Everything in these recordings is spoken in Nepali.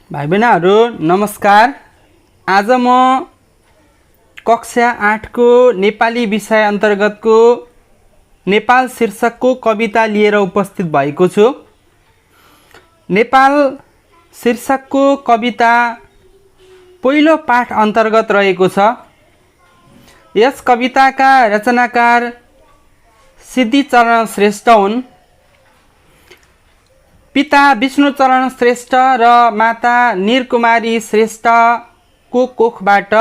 भाइ बहिनीहरू नमस्कार। आज म कक्षा 8 को नेपाली विषय अन्तर्गतको नेपाल शीर्षकको कविता लिएर उपस्थित भएको छु। नेपाल शीर्षकको कविता पहिलो पाठ अन्तर्गत रहेको छ। यस कविताका रचनाकार सिद्धिचरण श्रेष्ठ हुन्। पिता विष्णुचरण श्रेष्ठ र माता निरकुमारी श्रेष्ठको कोखबाट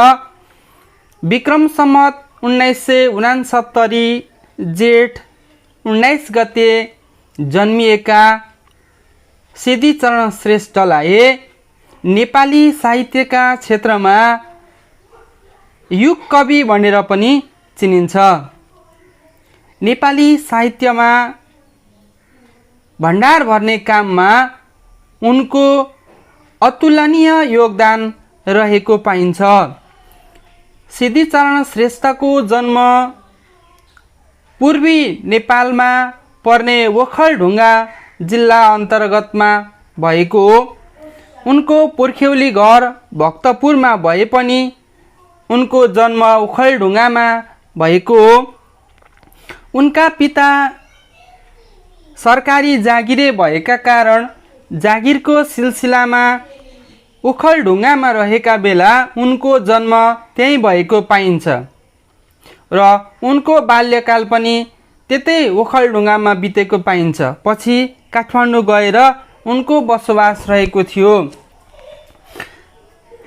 विक्रम सम्वत 1969 जेठ 19 गते जन्मिएका सिद्धिचरण श्रेष्ठलाई नेपाली साहित्यका क्षेत्रमा युग कवि भनेर पनि चिनिन्छ। नेपाली साहित्यमा भण्डार भर्ने काममा उनको अतुलनीय योगदान रहेको पाइन्छ। सिद्धिचरण श्रेष्ठको जन्म पूर्वी नेपालमा पर्ने ओखलढुङ्गा जिल्ला अन्तर्गतमा भएको हो। उनको पुर्ख्यौली घर भक्तपुरमा भए पनि उनको जन्म ओखलढुङ्गामा भएको हो। उनका पिता सरकारी जागिरे भएका कारण जागिरको सिलसिलामा ओखलढुङ्गामा रहेका बेला उनको जन्म त्यही भएको पाइन्छ र उनको बाल्यकाल पनि त्यतै ओखलढुङ्गामा बितेको पाइन्छ। पछि काठमाडौँ गएर उनको बसोबास रहेको थियो।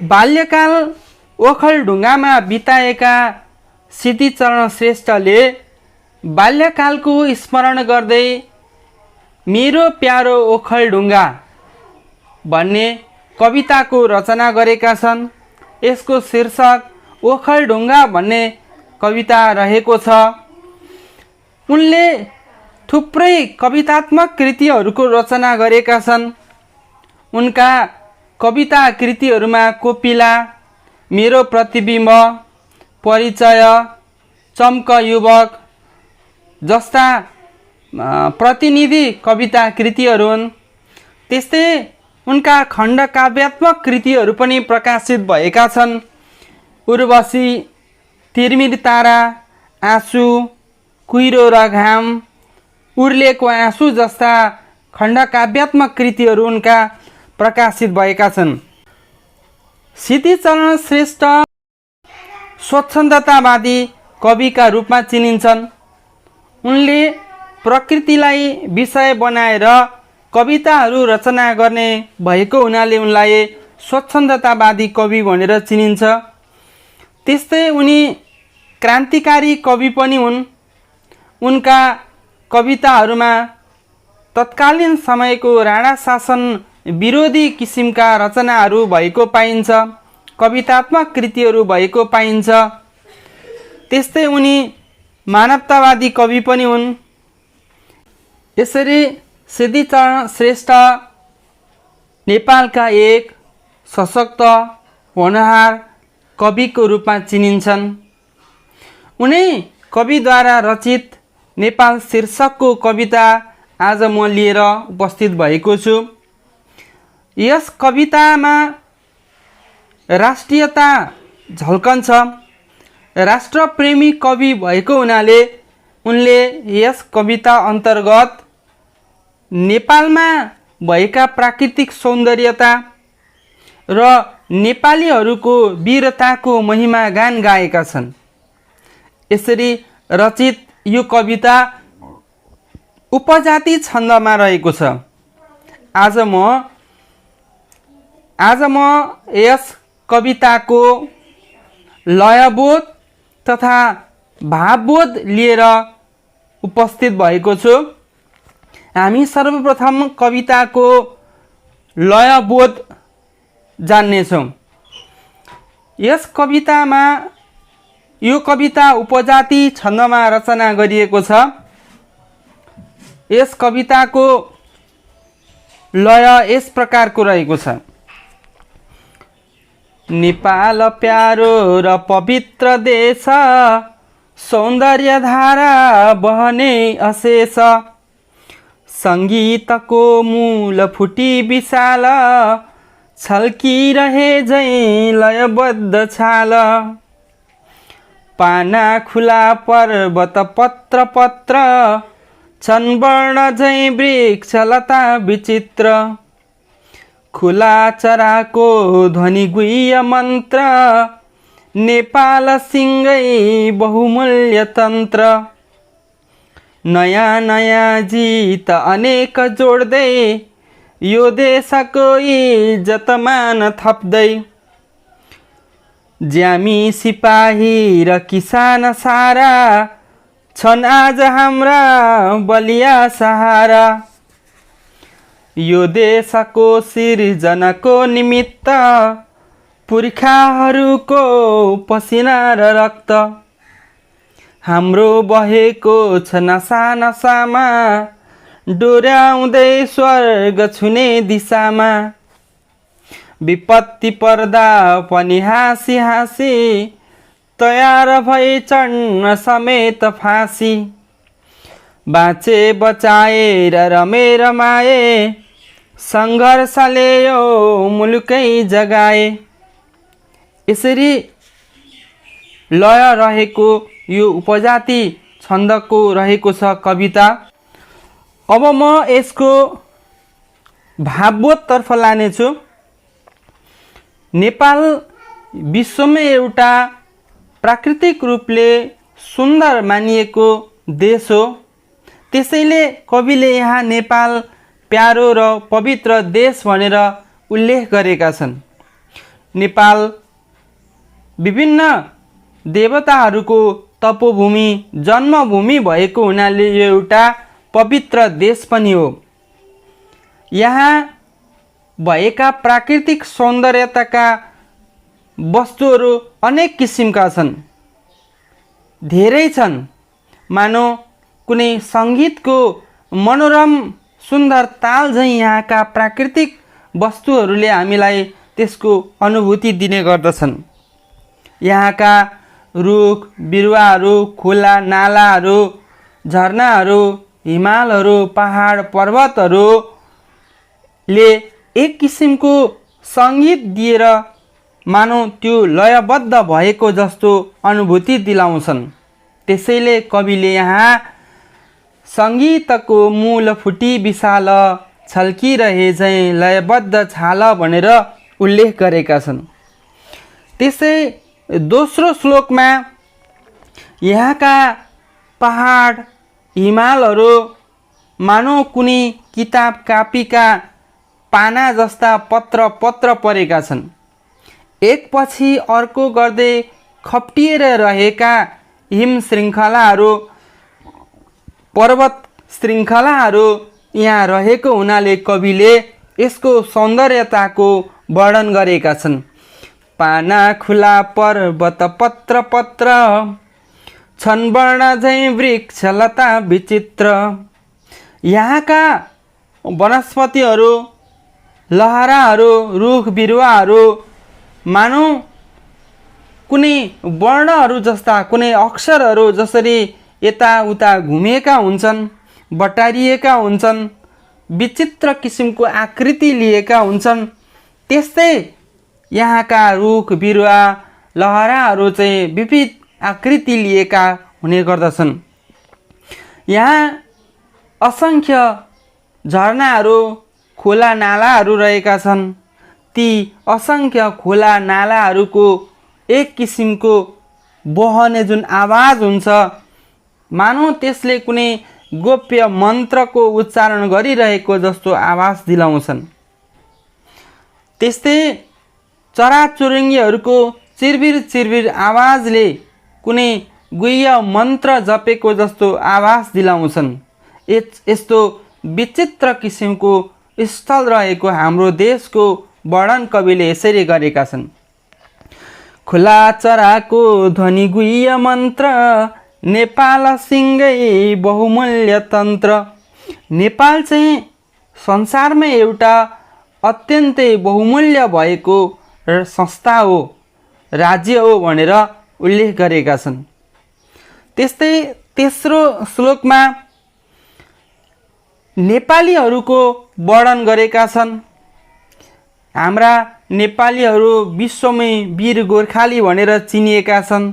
बाल्यकाल ओखलढुङ्गामा बिताएका सिद्धिचरण श्रेष्ठले बाल्यकालको स्मरण गर्दै मेरो प्यारो ओखलढुङ्गा भन्ने कविताको रचना गरेका छन्। यसको शीर्षक ओखलढुङ्गा भन्ने कविता रहेको छ। उनले थुप्रै कवितात्मक कृतिहरूको रचना गरेका छन्। उनका कविता कृतिहरूमा कोपिला, मेरो प्रतिबिम्ब, परिचय, चम्क युवक जस्ता प्रतिनिधि कविता कृतिहरू हुन्। त्यस्तै उनका खण्ड काव्यात्मक कृतिहरू पनि प्रकाशित भएका छन्। उर्वशी, तिर्मिर तारा, आँसु, कुहिरो र घाम, उर्लेको आँसु जस्ता खण्ड काव्यात्मक कृतिहरू उनका प्रकाशित भएका छन्। सिद्धिचरण श्रेष्ठ स्वच्छन्दतावादी कविका रूपमा चिनिन्छन्। उनले प्रकृतिलाई विषय बनाएर कविताहरू रचना गर्ने भएको हुनाले उनलाई स्वच्छन्दतावादी कवि भनेर चिनिन्छ। त्यस्तै उनी क्रान्तिकारी कवि पनि हुन्। उनका कविताहरूमा तत्कालीन समयको राणा शासन विरोधी किसिमका रचनाहरू भएको पाइन्छ, कवितात्मक कृतिहरू भएको पाइन्छ। त्यस्तै उनी मानवतावादी कवि पनि हुन्। यसरी सिद्धिचरण श्रेष्ठ नेपालका एक सशक्त होनहार कविको रूपमा चिनिन्छन्। उनै कविद्वारा रचित नेपाल शीर्षकको कविता आज म लिएर उपस्थित भएको छु। यस कवितामा राष्ट्रियता झल्कन्छ। राष्ट्रप्रेमी कवि भएको हुनाले उनले यस कविता अन्तर्गत नेपालमा भएका प्राकृतिक सौन्दर्यता र नेपालीहरूको वीरताको महिमा गान गाएका छन्। यसरी रचित यो कविता उपजाति छन्दमा रहेको छ। आज म यस कविताको लयबोध तथा भावबोध लिएर उपस्थित भएको छु। हामी सर्वप्रथम कविताको लयबोध जान्नेछौँ। यस कवितामा यो कविता उपजाति छन्दमा रचना गरिएको छ। यस कविताको लय यस प्रकारको रहेको छ। नेपाल प्यारो र पवित्र देश, सौन्दर्य धारा बहने अशेष, सङ्गीतको मूल फुटी विशाल, छल्किरहे झैँ लयबद्ध छाल पाना खुला पर्वत पत्र पत्र छन् वर्ण झैँ वृक्ष लता विचित्र खुला चराको ध्वनि गुह्य मन्त्र नेपाल सिंगै बहुमूल्य तन्त्र नयाँ नयाँ जीत अनेक जोड्दै यो देशको इज्जत मान थप्दै ज्यामी सिपाही र किसान सारा छन् आज हाम्रा बलिया सहारा यो देशको सिर्जनाको निमित्त पुर्खाहरूको पसिना र रक्त हाम्रो बहेको छ नसा नसामा डोर्याउँदै स्वर्ग छुने दिशामा विपत्ति पर्दा पनि हाँसी हाँसी तयार भई चढ्न समेत फाँसी बाँचे बचाएर रमेर माए सङ्घर्षले यो मुलुकै जगाए। यसरी लय रहेको यो उपजाति छन्दको रहेको छ कविता। अब म यसको भावबोधतर्फ लानेछु। नेपाल विश्वमै एउटा प्राकृतिक रूपले सुन्दर मानिएको देश हो। त्यसैले कविले यहाँ नेपाल प्यारो र पवित्र देश भनेर उल्लेख गरेका छन्। नेपाल विभिन्न देवताहरूको तपोभूमि जन्मभूमि भएको हुनाले यो एउटा पवित्र देश पनि हो। यहाँ भएका प्राकृतिक सौन्दर्यताका वस्तुहरू अनेक किसिमका छन्, धेरै छन्। मानौ कुनै सङ्गीतको मनोरम सुन्दर ताल झैँ यहाँका प्राकृतिक वस्तुहरूले हामीलाई त्यसको अनुभूति दिने गर्दछन्। यहाँका रुख बिरुवाहरू, खोला नालाहरू, झरनाहरू, हिमालहरू, पहाड पर्वतहरूले एक किसिमको सङ्गीत दिएर मानौ त्यो लयबद्ध भएको जस्तो अनुभूति दिलाउँछन्। त्यसैले कविले यहाँ सङ्गीतको मूल फुटी विशाल छल्किरहे झैँ लयबद्ध छाल भनेर उल्लेख गरेका छन्। त्यसै दोस्रो श्लोकमा यहाँका पहाड हिमालहरू मानौ कुनै किताब कापीका पाना जस्ता पत्र पत्र परेका छन्। एकपछि अर्को गर्दै खप्टिएर रहेका हिम श्रृङ्खलाहरू, पर्वत श्रृङ्खलाहरू यहाँ रहेको हुनाले कविले यसको सौन्दर्यताको वर्णन गरेका छन्। पाना खुला पर्वत पत्र पत्र छन् वर्ण झैँ वृक्ष लता विचित्र। यहाँका वनस्पतिहरू, लहराहरू, रुख बिरुवाहरू मानौ कुनै वर्णहरू जस्ता, कुनै अक्षरहरू जसरी यताउता घुमेका हुन्छन्, बटारिएका हुन्छन्, विचित्र किसिमको आकृति लिएका हुन्छन्, त्यस्तै यहाँका रुख बिरुवा लहराहरू चाहिँ विविध आकृति लिएका हुने गर्दछन्। यहाँ असङ्ख्य झरनाहरू, खोला नालाहरू रहेका छन्। ती असङ्ख्य खोला नालाहरूको एक किसिमको बहने जुन आवाज हुन्छ, मानौ त्यसले कुनै गोप्य मन्त्रको उच्चारण गरिरहेको जस्तो आवाज दिलाउँछन्। त्यस्तै चराचुरुङ्गीहरूको चिरबिर चिरबिर आवाजले कुनै गुह्य मन्त्र जपेको जस्तो आवाज दिलाउँछन्। यस्तो विचित्र किसिमको स्थल रहेको हाम्रो देशको वर्णन कविले यसरी गरेका छन्। खुला चराको ध्वनि गुह्य मन्त्र नेपाल सिंगै बहुमूल्य तन्त्र। नेपाल चाहिँ संसारमै एउटा अत्यन्तै बहुमूल्य भएको संस्था हो, राज्य हो भनेर उल्लेख गरेका छन्। त्यस्तै तेस्रो श्लोकमा नेपालीहरूको वर्णन गरेका छन्। हाम्रा नेपालीहरू विश्वमै वीर गोर्खाली भनेर चिनिएका छन्।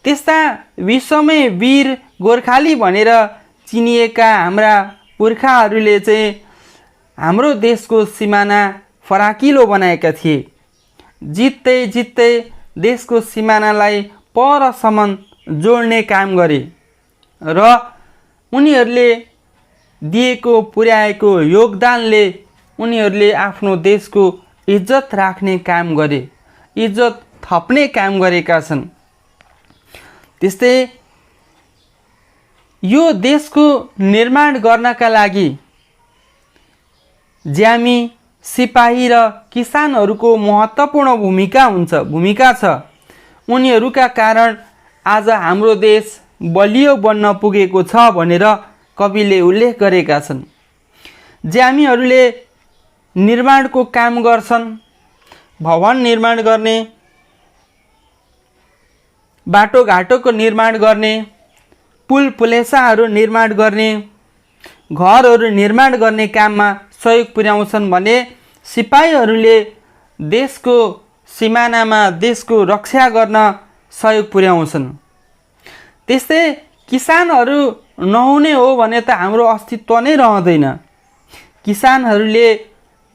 त्यस्ता विश्वमै वीर गोर्खाली भनेर चिनिएका हाम्रा पुर्खाहरूले चाहिँ हाम्रो देशको सिमाना फराकिलो बनाएका थिए। जित्दै जित्दै देशको सिमानालाई परसम्म जोड्ने काम गरे र उनीहरूले दिएको पुर्याएको योगदानले उनीहरूले आफ्नो देशको इज्जत राख्ने काम गरे, इज्जत थप्ने काम गरेका छन्। त्यस्तै यो देशको निर्माण गर्नका लागि ज्यामी, सिपाही र किसानहरूको महत्त्वपूर्ण भूमिका छ। उनीहरूका कारण आज हाम्रो देश बलियो बन्न पुगेको छ भनेर कविले उल्लेख गरेका छन्। ज्यामीहरूले निर्माणको काम गर्छन्, भवन निर्माण गर्ने, बाटोघाटोको निर्माण गर्ने, पुल पुलेसाहरू निर्माण गर्ने, घरहरू निर्माण गर्ने काममा सहयोग पुर्याउँछन् भने सिपाहीहरूले देशको सिमानामा देशको रक्षा गर्न सहयोग पुर्याउँछन्। त्यस्तै किसानहरू नहुने हो भने त हाम्रो अस्तित्व नै रहँदैन। किसानहरूले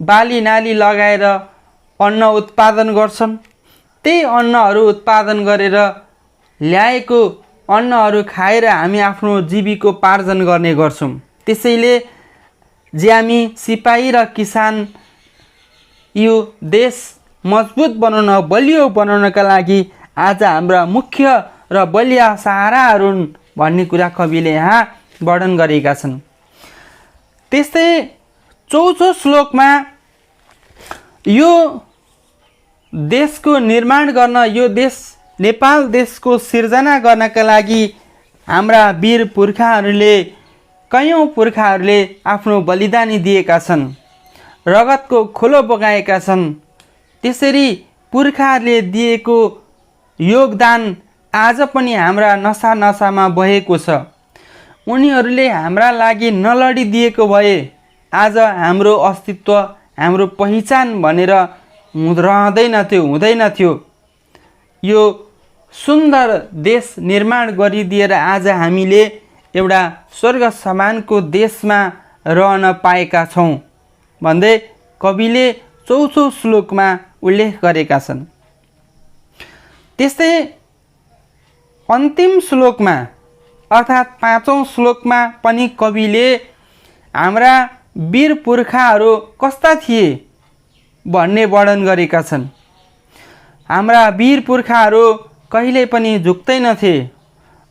बाली नाली लगाएर अन्न उत्पादन गर्छन्। त्यही अन्नहरू उत्पादन गरेर ल्याएको अन्नहरू खाएर हामी आफ्नो जीविकोपार्जन गर्ने गर्छौँ। त्यसैले ज्यामी, सिपाही र किसान यो देश मजबुत बनाउन, बलियो बनाउनका लागि आज हाम्रा मुख्य र बलिया सहाराहरू भन्ने कुरा कविले यहाँ वर्णन गरेका छन्। त्यस्तै चौथो श्लोकमा यो देशको निर्माण गर्न, यो देश नेपाल देशको सिर्जना गर्नका लागि हाम्रा वीर पुर्खाहरूले, कयौं पुर्खाहरूले आफ्नो बलिदानी दिएका छन्, रगतको खोलो बगाएका छन्। त्यसरी पुर्खाहरूले दिएको योगदान आज पनि हाम्रा नसा नसामा बहेको छ। उनीहरूले हाम्रा लागि नलडिदिएको भए आज हाम्रो अस्तित्व, हाम्रो पहिचान भनेर हुँदैन थियो। यो सुन्दर देश निर्माण गरिदिएर आज हामीले एउटा स्वर्ग समानको देशमा रहन पाएका छौँ भन्दै कविले चौथो श्लोकमा उल्लेख गरेका छन्। त्यस्तै अन्तिम श्लोकमा अर्थात् पाँचौं श्लोकमा पनि कविले हाम्रा वीर पुर्खाहरू कस्ता थिए भन्ने वर्णन गरेका छन्। हाम्रा वीर पुर्खाहरू कहिल्यै पनि झुक्दैनथे।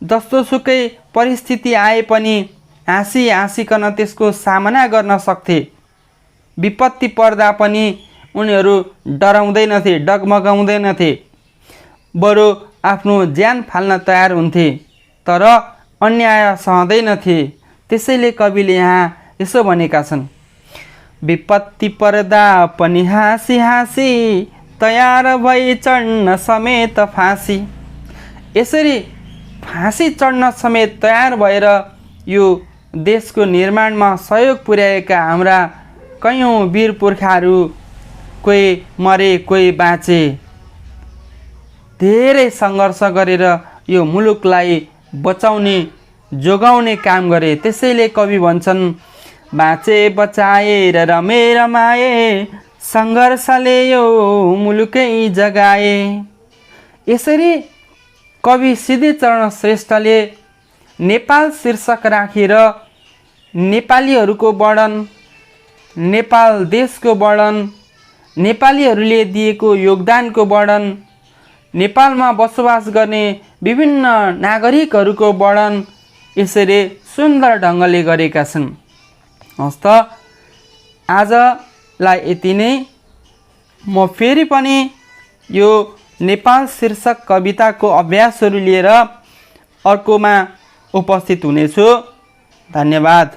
जस्तोसुकै परिस्थिति आए पनि हाँसिकन त्यसको सामना गर्न सक्थे। विपत्ति पर्दा पनि उनीहरू डराउँदैनथे, डगमगाउँदैनथे, बरु आफ्नो ज्यान फाल्न तयार हुन्थे, तर अन्याय सहँदैनथे। त्यसैले कविले यहाँ यसो भनेका छन्, विपत्ति पर्दा पनि हाँसी हाँसी तयार भई चढ्न समेत फाँसी। यसरी फाँसी चढ्न समेत तयार भएर यो देशको निर्माणमा सहयोग पुर्याएका हाम्रा कयौं वीर पुर्खाहरू कोही मरे, कोही बाँचे, धेरै सङ्घर्ष गरेर यो मुलुकलाई बचाउने, जोगाउने काम गरे। त्यसैले कवि भन्छन्, बाँचे बचाए र रमे रमाए, सङ्घर्षले यो मुलुकै जगाए। यसरी कवि सिद्धिचरण श्रेष्ठले नेपाल शीर्षक राखेर नेपालीहरूको वर्णन, नेपाल देशको वर्णन, नेपालीहरूले दिएको योगदानको वर्णन, नेपालमा बसोबास गर्ने विभिन्न नागरिकहरूको वर्णन यसरी सुन्दर ढङ्गले गरेका छन्। हस्त आजलाई यति नै। म फेरि पनि यो नेपाल शीर्षक कविताको अभ्यासहरू लिएर अर्कोमा उपस्थित हुनेछु। धन्यवाद।